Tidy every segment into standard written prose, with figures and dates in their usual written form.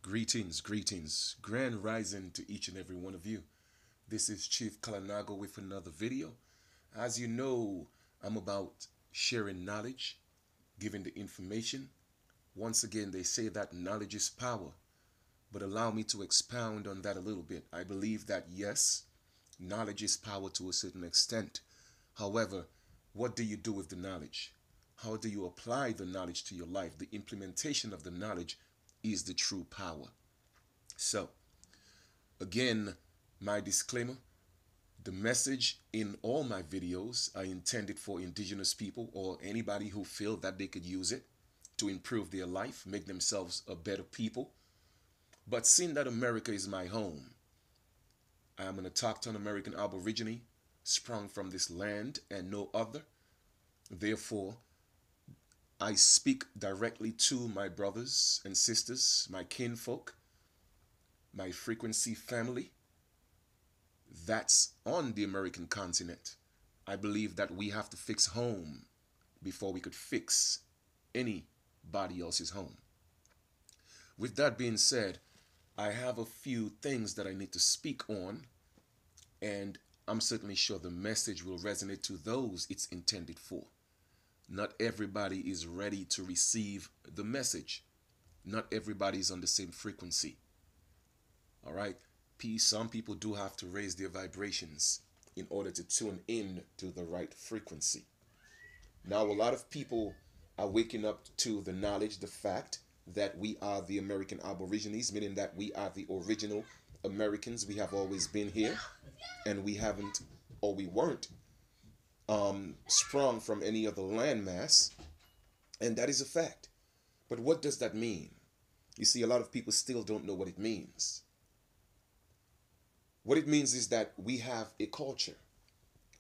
Greetings, greetings, grand rising to each and every one of you. This is Chief Kalanago with another video. As you know, I'm about sharing knowledge, giving the information. Once again, they say that knowledge is power, but allow me to expound on that a little bit. I believe that yes, knowledge is power to a certain extent. However, what do you do with the knowledge? How do you apply the knowledge to your life? The implementation of the knowledge is the true power. So, again, my disclaimer, the message in all my videos are intended for indigenous people or anybody who feel that they could use it to improve their life, make themselves a better people. But seeing that America is my home, I am an Autochthon American Aborigine, sprung from this land and no other. Therefore, I speak directly to my brothers and sisters, my kinfolk, my frequency family that's on the American continent. I believe that we have to fix home before we could fix anybody else's home. With that being said, I have a few things that I need to speak on, and I'm certainly sure the message will resonate to those it's intended for. Not everybody is ready to receive the message. Not everybody is on the same frequency. All right? Some people do have to raise their vibrations in order to tune in to the right frequency. Now, a lot of people are waking up to the knowledge, the fact that we are the American Aborigines, meaning that we are the original Americans. We have always been here, and we haven't, or we weren't, sprung from any other landmass, and that is a fact. But what does that mean? You see, a lot of people still don't know what it means. What it means is that we have a culture,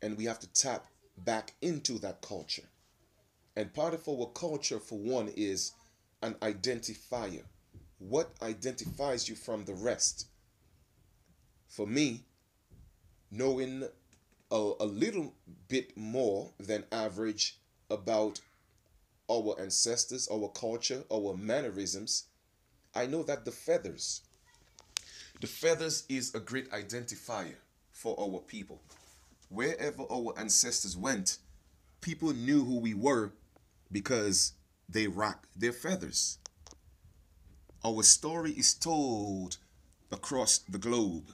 and we have to tap back into that culture. And part of our culture, for one, is an identifier. What identifies you from the rest? For me, knowing a little bit more than average about our ancestors, our culture, our mannerisms, I know that the feathers is a great identifier for our people. Wherever our ancestors went, people knew who we were because they rock their feathers. Our story is told across the globe.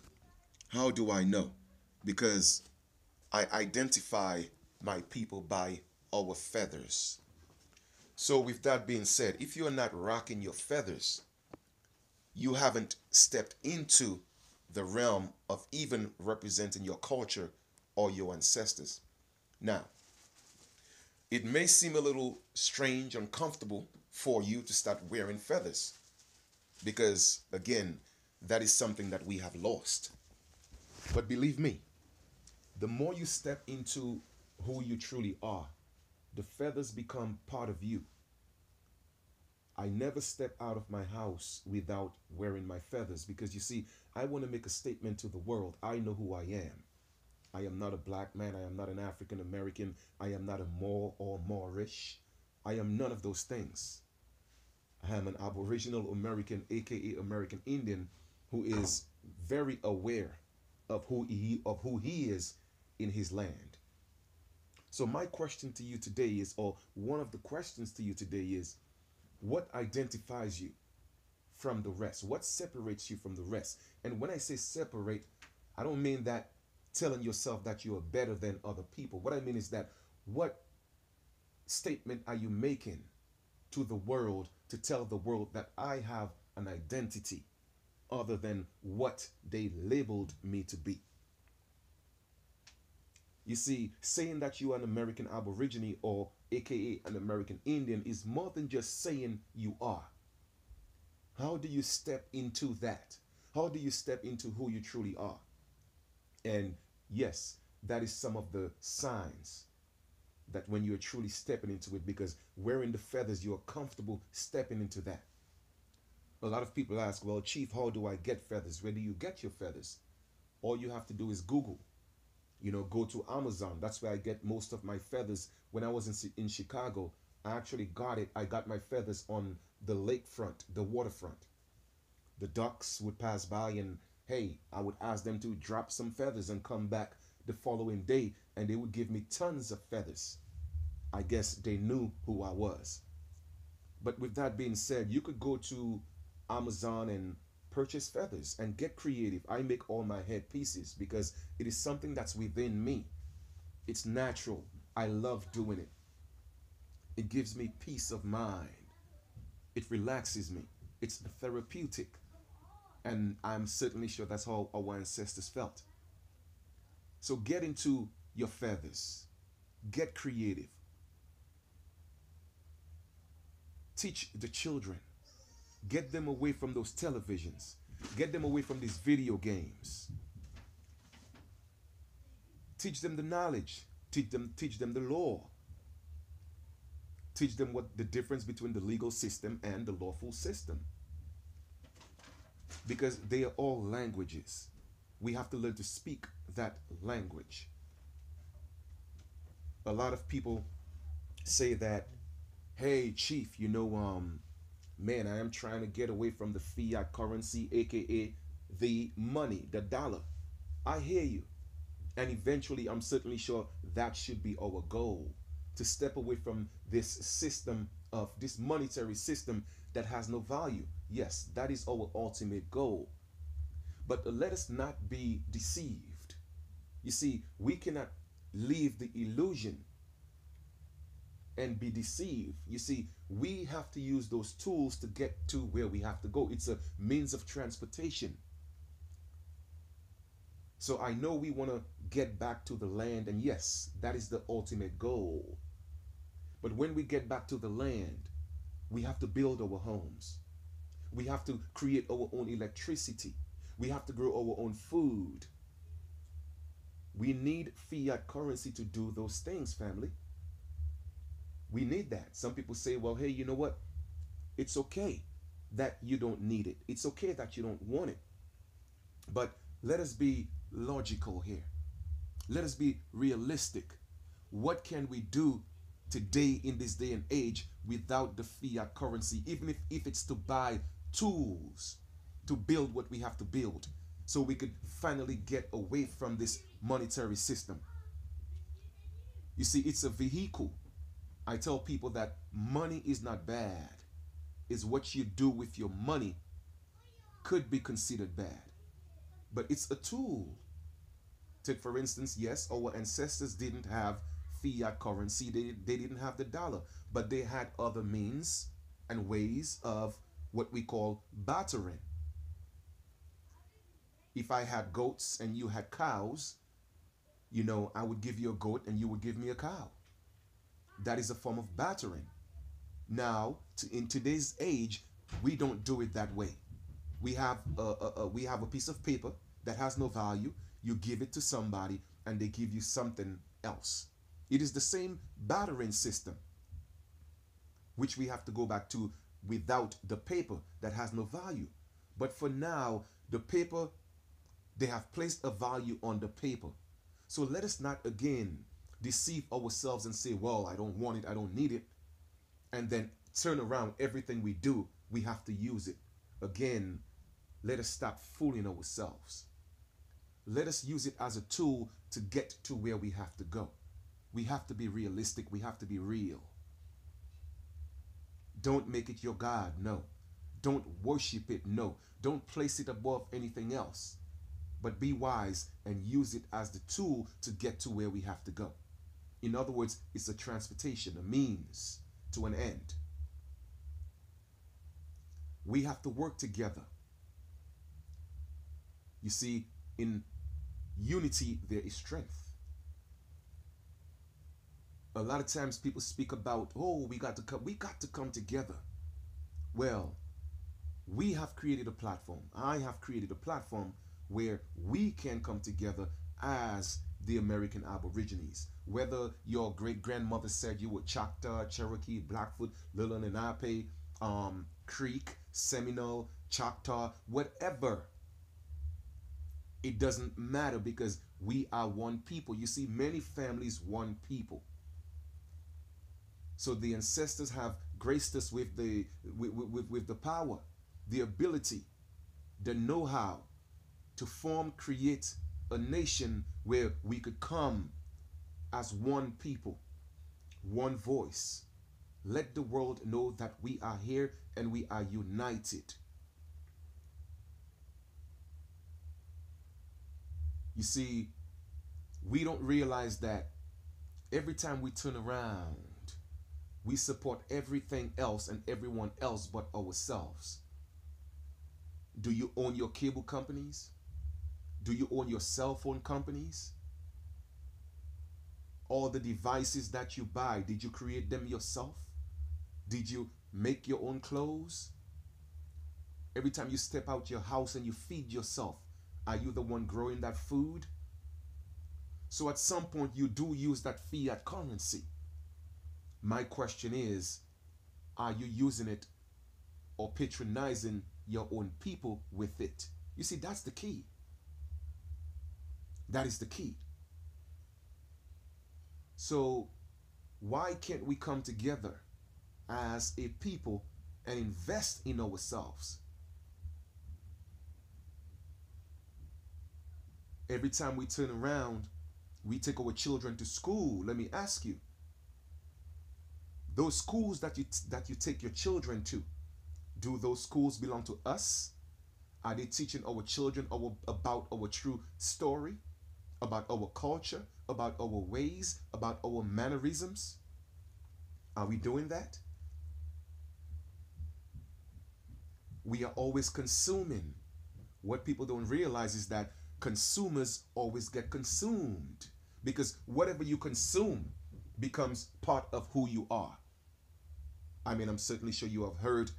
How do I know? Because I identify my people by our feathers. So with that being said, if you're not rocking your feathers, you haven't stepped into the realm of even representing your culture or your ancestors. Now, it may seem a little strange, uncomfortable for you to start wearing feathers because, again, that is something that we have lost. But believe me, the more you step into who you truly are, the feathers become part of you. I never step out of my house without wearing my feathers because, you see, I want to make a statement to the world. I know who I am. I am not a black man. I am not an African American. I am not a Moor or Moorish. I am none of those things. I am an Aboriginal American, aka American Indian, who is very aware of who he is in his land. So my question to you today is, or one of the questions to you today is, what identifies you from the rest? What separates you from the rest? And when I say separate, I don't mean that telling yourself that you are better than other people. What I mean is that what statement are you making to the world to tell the world that I have an identity other than what they labeled me to be? You see, saying that you are an American Aborigine or aka an American Indian is more than just saying you are. How do you step into that? How do you step into who you truly are? And yes, that is some of the signs that when you're truly stepping into it, because wearing the feathers, you're comfortable stepping into that. A lot of people ask, well, Chief, how do I get feathers? Where do you get your feathers? All you have to do is Google. Go to Amazon. That's where I get most of my feathers. When I was in Chicago, I actually got my feathers on the lakefront, the waterfront. The ducks would pass by, and hey, I would ask them to drop some feathers and come back the following day, and they would give me tons of feathers. I guess they knew who I was. But with that being said, you could go to Amazon and purchase feathers and get creative. I make all my head pieces because it is something that's within me. It's natural. I love doing it. It gives me peace of mind. It relaxes me. It's therapeutic. And I'm certainly sure that's how our ancestors felt. So get into your feathers. Get creative. Teach the children. Get them away from those televisions. Get them away from these video games. Teach them the knowledge. Teach them the law. Teach them what the difference between the legal system and the lawful system. Because they are all languages. We have to learn to speak that language. A lot of people say that, hey, chief, man, I am trying to get away from the fiat currency, aka the money, the dollar. I hear you. And eventually, I'm certainly sure that should be our goal, to step away from this system of this monetary system that has no value. Yes, that is our ultimate goal. But let us not be deceived. You see, we cannot leave the illusion and be deceived. You see, we have to use those tools to get to where we have to go. It's a means of transportation. So I know we want to get back to the land, and yes, that is the ultimate goal. But when we get back to the land, we have to build our homes. We have to create our own electricity. We have to grow our own food. We need fiat currency to do those things, family. We need that. Some people say, well, hey, you know what? It's okay that you don't need it. It's okay that you don't want it. But let us be logical here. Let us be realistic. What can we do today in this day and age without the fiat currency, even if it's to buy tools to build what we have to build, so we could finally get away from this monetary system? You see, it's a vehicle. I tell people that money is not bad. It's what you do with your money could be considered bad. But it's a tool. Take, for instance, yes, our ancestors didn't have fiat currency. They didn't have the dollar. But they had other means and ways of what we call bartering. If I had goats and you had cows, I would give you a goat and you would give me a cow. That is a form of bartering. Now, in today's age, we don't do it that way. We have a piece of paper that has no value. You give it to somebody and they give you something else. It is the same bartering system, which we have to go back to without the paper that has no value. But for now, the paper, they have placed a value on the paper. So let us not again deceive ourselves and say, well, I don't want it, I don't need it. And then turn around, everything we do, we have to use it. Again, let us stop fooling ourselves. Let us use it as a tool to get to where we have to go. We have to be realistic. We have to be real. Don't make it your God. No. Don't worship it. No. Don't place it above anything else. But be wise and use it as the tool to get to where we have to go. In other words, it's a transportation, a means to an end. We have to work together. You see, in unity, there is strength. A lot of times people speak about, oh, we got to come together. Well, we have created a platform. I have created a platform where we can come together as the American Aborigines. Whether your great-grandmother said you were Choctaw, Cherokee, Blackfoot, Little Lenape, Creek, Seminole, Choctaw, whatever. It doesn't matter because we are one people. You see, many families, one people. So the ancestors have graced us with the power, the ability the know-how to form, create a nation where we could come as one people, one voice. Let the world know that we are here and we are united. You see, we don't realize that every time we turn around, we support everything else and everyone else but ourselves. Do you own your cable companies? Do you own your cell phone companies? All the devices that you buy, did you create them yourself? Did you make your own clothes? Every time you step out your house and you feed yourself, are you the one growing that food? So at some point you do use that fiat currency. My question is, are you using it or patronizing your own people with it? You see, that's the key. That is the key. So why can't we come together as a people and invest in ourselves? Every time we turn around, we take our children to school. Let me ask you, those schools that you take your children to, do those schools belong to us? Are they teaching our children about our true story, about our culture, about our ways, about our mannerisms? Are we doing that? We are always consuming. What people don't realize is that consumers always get consumed, because whatever you consume becomes part of who you are. I mean, I'm certainly sure you have heard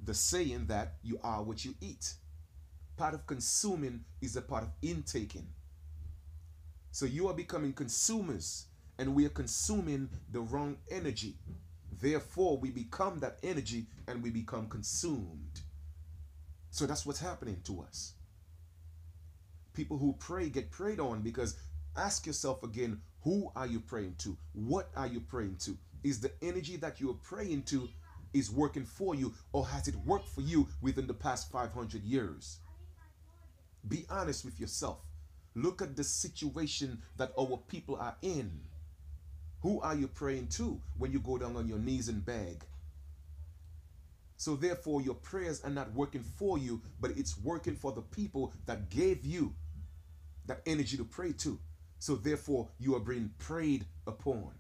the saying that you are what you eat. Part of consuming is a part of intaking. So you are becoming consumers, and we are consuming the wrong energy. Therefore, we become that energy and we become consumed. So that's what's happening to us. People who pray get prayed on, because ask yourself again, who are you praying to? What are you praying to? Is the energy that you are praying to is working for you, or has it worked for you within the past 500 years? Be honest with yourself. Look at the situation that our people are in. Who are you praying to when you go down on your knees and beg? So therefore, your prayers are not working for you, but it's working for the people that gave you that energy to pray to. So therefore, you are being prayed upon.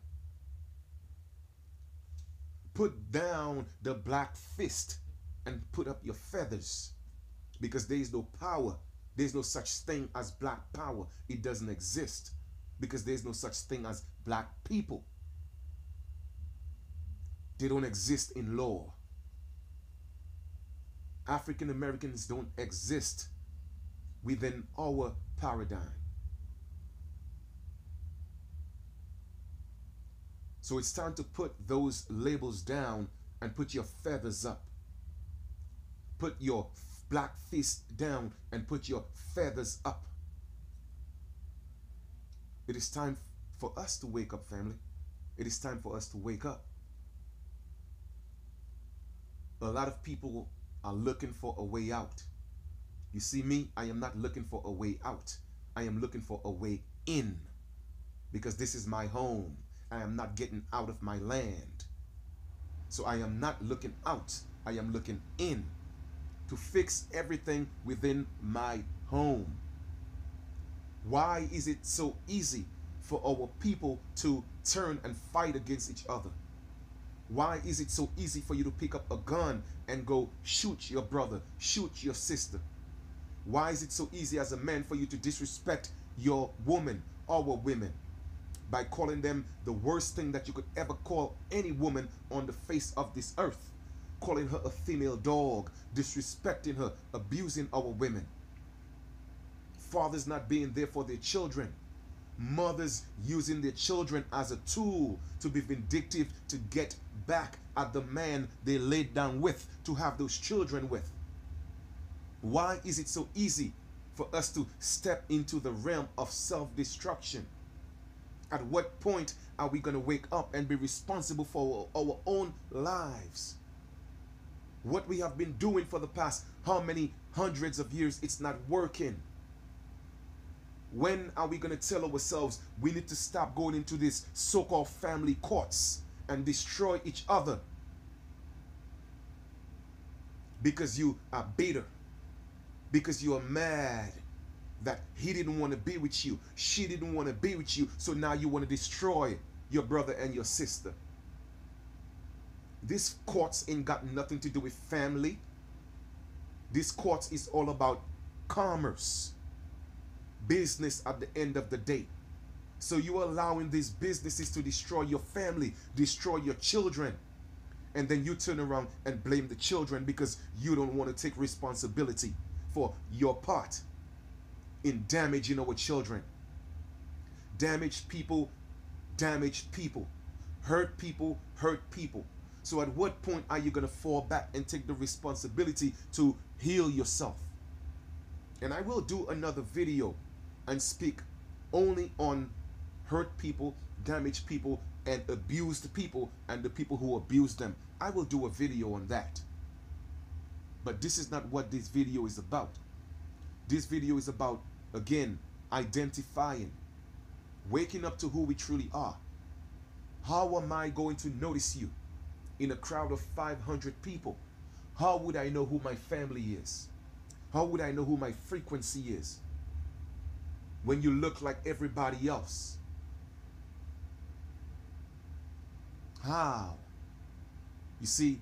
Put down the black fist and put up your feathers, because there is no power. There's no such thing as black power. It doesn't exist, because there's no such thing as black people. They don't exist in law. African Americans don't exist within our paradigm. So it's time to put those labels down and put your feathers up. Put your black fist down and put your feathers up. It is time for us to wake up, family. It is time for us to wake up. A lot of people are looking for a way out. You see me, I am not looking for a way out. I am looking for a way in, because this is my home. I am not getting out of my land. So I am not looking out. I am looking in to fix everything within my home. Why is it so easy for our people to turn and fight against each other? Why is it so easy for you to pick up a gun and go shoot your brother, shoot your sister? Why is it so easy as a man for you to disrespect your woman, our women, by calling them the worst thing that you could ever call any woman on the face of this earth? Calling her a female dog, disrespecting her, abusing our women. Fathers not being there for their children. Mothers using their children as a tool to be vindictive, to get back at the man they laid down with, to have those children with. Why is it so easy for us to step into the realm of self-destruction? At what point are we going to wake up and be responsible for our own lives? What we have been doing for the past how many hundreds of years, it's not working. When are we going to tell ourselves we need to stop going into these so-called family courts and destroy each other because you are bitter, because you are mad that he didn't want to be with you, she didn't want to be with you, so now you want to destroy your brother and your sister? This courts ain't got nothing to do with family. This courts is all about commerce, business at the end of the day. So you're allowing these businesses to destroy your family, destroy your children, and then you turn around and blame the children because you don't want to take responsibility for your part in damaging our children. Damaged people, damaged people. Hurt people, hurt people. So at what point are you going to fall back and take the responsibility to heal yourself? And I will do another video and speak only on hurt people, damaged people, and abused people, and the people who abuse them. I will do a video on that. But this is not what this video is about. This video is about, again, identifying, waking up to who we truly are. How am I going to notice you in a crowd of 500 people? How would I know who my family is? How would I know who my frequency is when you look like everybody else? How? You see,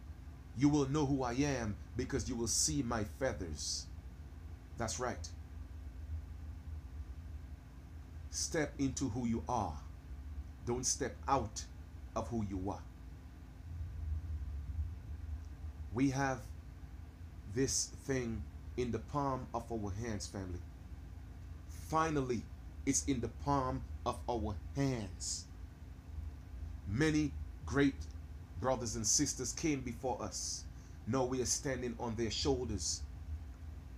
you will know who I am because you will see my feathers. That's right. Step into who you are. Don't step out of who you are. We have this thing in the palm of our hands, family. Finally, it's in the palm of our hands. Many great brothers and sisters came before us. Now we are standing on their shoulders.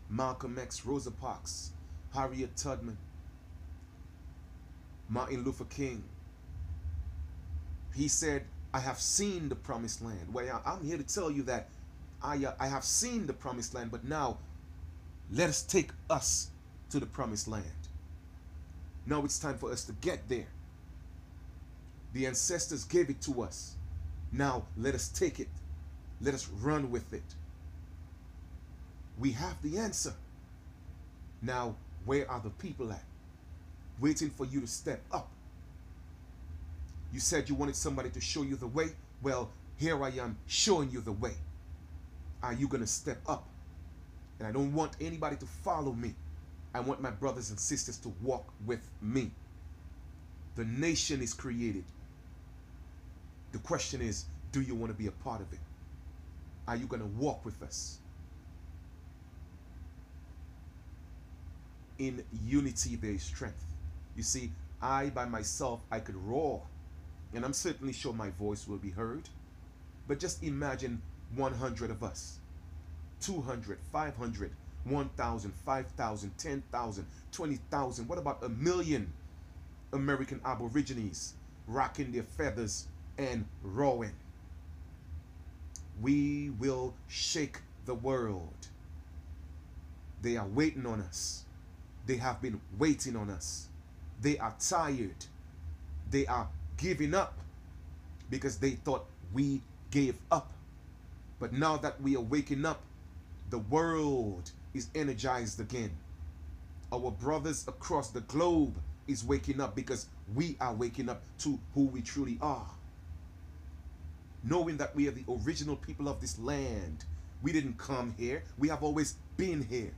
Malcolm X, Rosa Parks, Harriet Tubman, Martin Luther King. He said, I have seen the promised land. Well, I'm here to tell you that I have seen the promised land, but now let us take us to the promised land. Now it's time for us to get there. The ancestors gave it to us. Now let us take it. Let us run with it. We have the answer. Now, where are the people at? Waiting for you to step up. You said you wanted somebody to show you the way. Well, here I am showing you the way. Are you going to step up? And I don't want anybody to follow me. I want my brothers and sisters to walk with me. The nation is created. The question is, do you want to be a part of it? Are you going to walk with us? In unity there is strength. You see, I by myself, I could roar. And I'm certainly sure my voice will be heard. But just imagine 100 of us. 200, 500, 1,000, 5,000, 10,000, 20,000. What about 1 million American Aborigines rocking their feathers and roaring? We will shake the world. They are waiting on us. They have been waiting on us. They are tired. They are giving up because they thought we gave up. But now that we are waking up, the world is energized again. Our brothers across the globe is waking up because we are waking up to who we truly are. Knowing that we are the original people of this land. We didn't come here. We have always been here.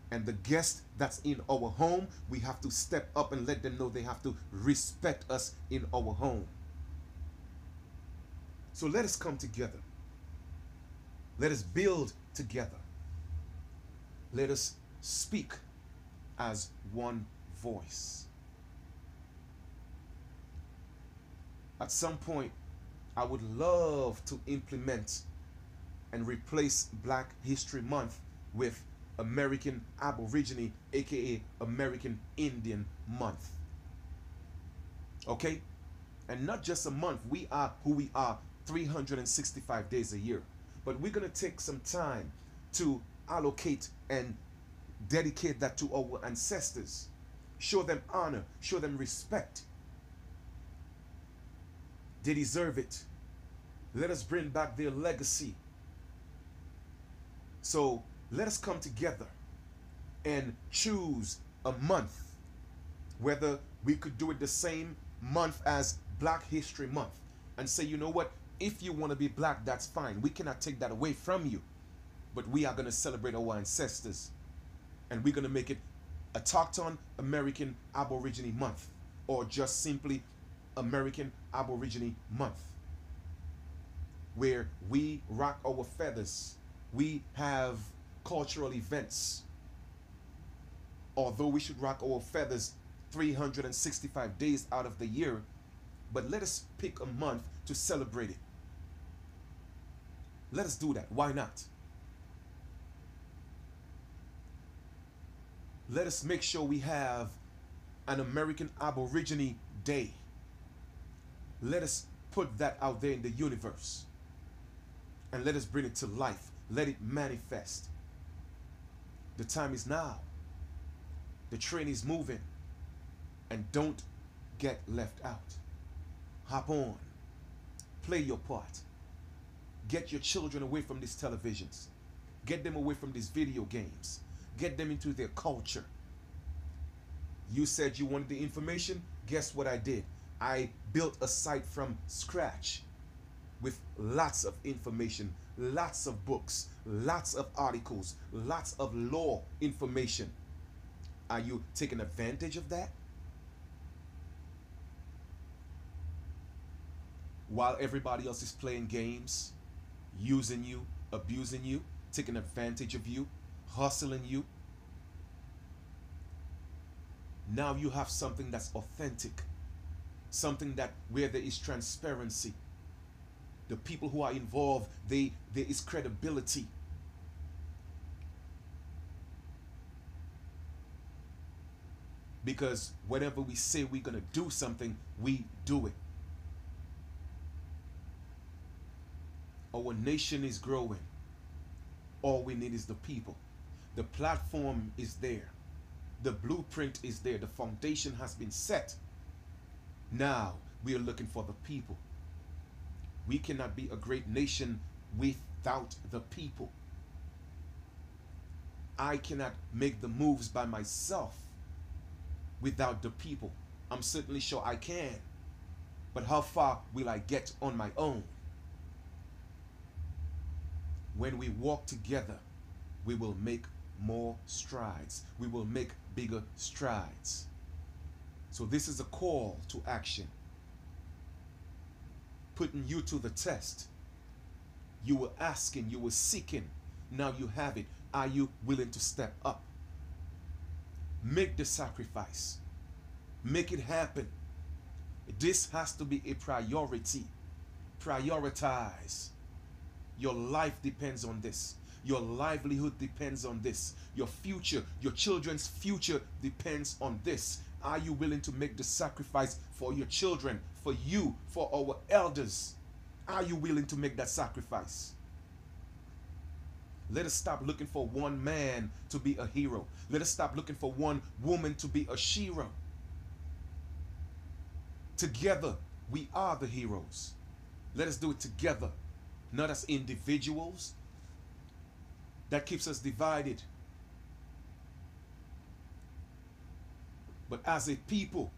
And the guest that's in our home, we have to step up and let them know they have to respect us in our home. So let us come together. Let us build together. Let us speak as one voice. At some point, I would love to implement and replace Black History Month with American Aborigine, aka American Indian Month. Okay? And not just a month. We are who we are 365 days a year. But we're going to take some time to allocate and dedicate that to our ancestors. Show them honor, show them respect. They deserve it. Let us bring back their legacy. So let us come together and choose a month, whether we could do it the same month as Black History Month, and say, you know what, if you want to be black, that's fine. We cannot take that away from you. But we are going to celebrate our ancestors. And we're going to make it a Talkton American Aborigine Month, or just simply American Aborigine Month, where we rock our feathers. We have cultural events. Although we should rock our feathers 365 days out of the year, but let us pick a month to celebrate it. Let us do that. Why not? Let us make sure we have an American Aborigine Day. Let us put that out there in the universe. And let us bring it to life. Let it manifest. The time is now. The train is moving. And don't get left out. Hop on. Play your part. Get your children away from these televisions. Get them away from these video games. Get them into their culture. You said you wanted the information. Guess what I did? I built a site from scratch with lots of information, lots of books, lots of articles, lots of law information. Are you taking advantage of that? While everybody else is playing games, using you, abusing you, taking advantage of you, hustling you. Now you have something that's authentic, something that where there is transparency. The people who are involved, there is credibility. Because whenever we say we're going to do something, we do it. Our nation is growing. All we need is the people. The platform is there. The blueprint is there. The foundation has been set. Now we are looking for the people. We cannot be a great nation without the people. I cannot make the moves by myself without the people. I'm certainly sure I can. But how far will I get on my own? When we walk together, we will make more strides. We will make bigger strides. So this is a call to action. Putting you to the test. You were asking, you were seeking. Now you have it. Are you willing to step up? Make the sacrifice. Make it happen. This has to be a priority. Prioritize. Your life depends on this. Your livelihood depends on this. Your future, your children's future depends on this. Are you willing to make the sacrifice for your children, for you, for our elders? Are you willing to make that sacrifice? Let us stop looking for one man to be a hero. Let us stop looking for one woman to be a shero. Together, we are the heroes. Let us do it together, not as individuals. That keeps us divided. But as a people,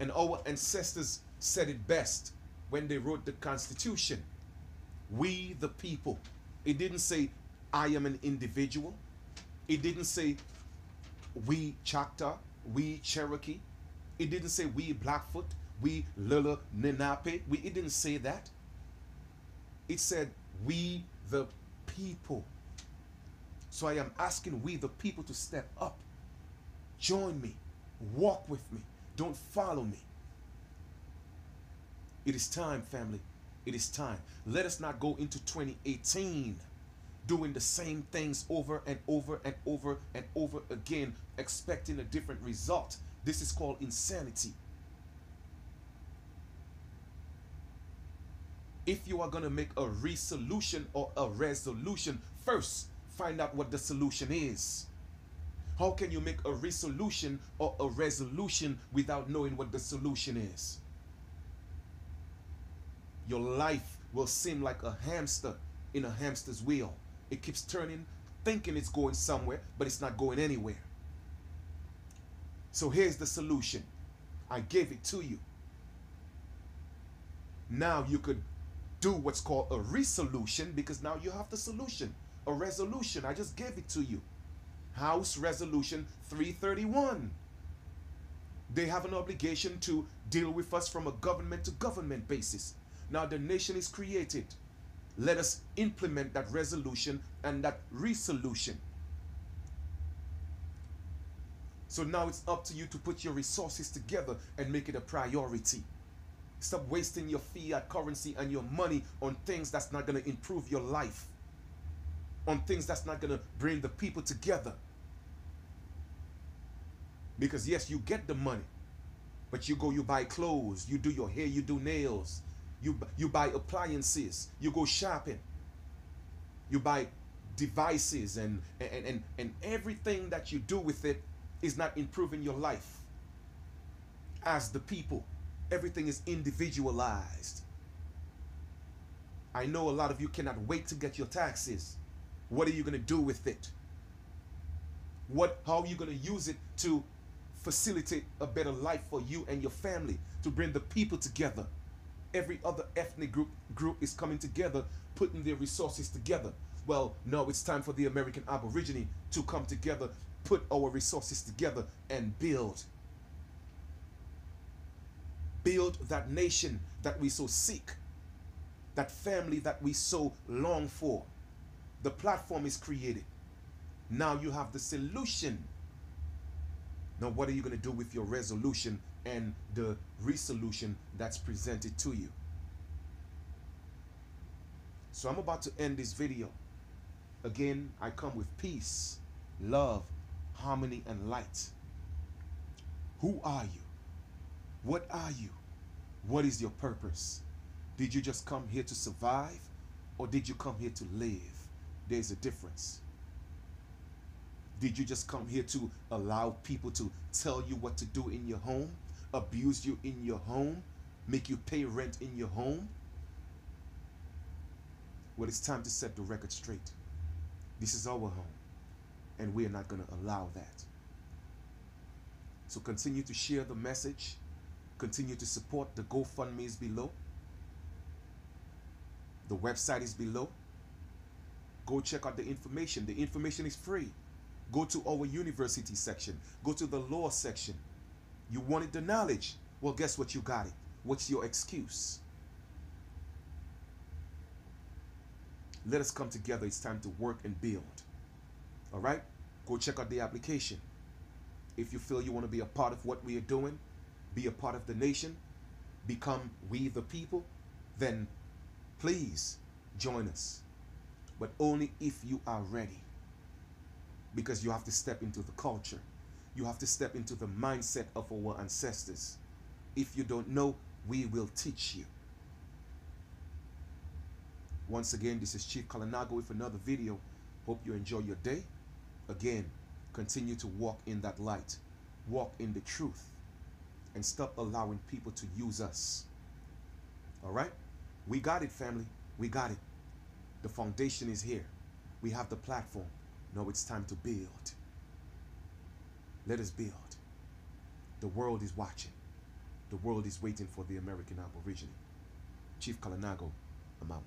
and our ancestors said it best when they wrote the Constitution, we the people. It didn't say, I am an individual. It didn't say, we Choctaw, we Cherokee. It didn't say, we Blackfoot, we Lilla Lenape. It didn't say that. It said, we the people. So I am asking we the people to step up. Join me. Walk with me. Don't follow me. It is time, family. It is time. Let us not go into 2018 doing the same things over and over and over and over again, expecting a different result. This is called insanity. If you are going to make a resolution or a resolution, first find out what the solution is. How can you make a resolution or a resolution without knowing what the solution is? Your life will seem like a hamster in a hamster's wheel. It keeps turning, thinking it's going somewhere, but it's not going anywhere. So here's the solution. I gave it to you. Now you could do what's called a resolution, because now you have the solution. A resolution, I just gave it to you. House Resolution 331. They have an obligation to deal with us from a government to government basis. Now the nation is created. Let us implement that resolution and that resolution. So now it's up to you to put your resources together and make it a priority. Stop wasting your fiat currency and your money on things that's not going to improve your life, on things that's not going to bring the people together. Because yes, you get the money, but you buy clothes, you do your hair, you do nails, you buy appliances, you go shopping, you buy devices, and everything that you do with it is not improving your life. As the people, everything is individualized. I know a lot of you cannot wait to get your taxes. What are you going to do with it? How are you going to use it to facilitate a better life for you and your family, to bring the people together? Every other ethnic group is coming together, putting their resources together. Well, no, it's time for the American Aborigine to come together, put our resources together, and build that nation that we so seek, that family that we so long for. The platform is created. Now you have the solution. Now what are you going to do with your resolution and the resolution that's presented to you? So I'm about to end this video. Again, I come with peace, love, harmony, and light. Who are you? What are you? What is your purpose? Did you just come here to survive, or did you come here to live? There's a difference. Did you just come here to allow people to tell you what to do in your home, abuse you in your home, make you pay rent in your home? Well, it's time to set the record straight. This is our home, and we are not going to allow that. So continue to share the message. Continue to support. The GoFundMe is below. The website is below. Go check out the information. The information is free. Go to our university section. Go to the law section. You wanted the knowledge. Well, guess what? You got it. What's your excuse? Let us come together. It's time to work and build. All right? Go check out the application. If you feel you want to be a part of what we are doing, be a part of the nation, become we the people, then please join us. But only if you are ready. Because you have to step into the culture. You have to step into the mindset of our ancestors. If you don't know, we will teach you. Once again, this is Chief Kalanago with another video. Hope you enjoy your day. Again, continue to walk in that light. Walk in the truth. And stop allowing people to use us. All right? We got it, family. We got it. The foundation is here. We have the platform. Now it's time to build. Let us build. The world is watching. The world is waiting for the American Aborigine. Chief Kalanago, I'm out.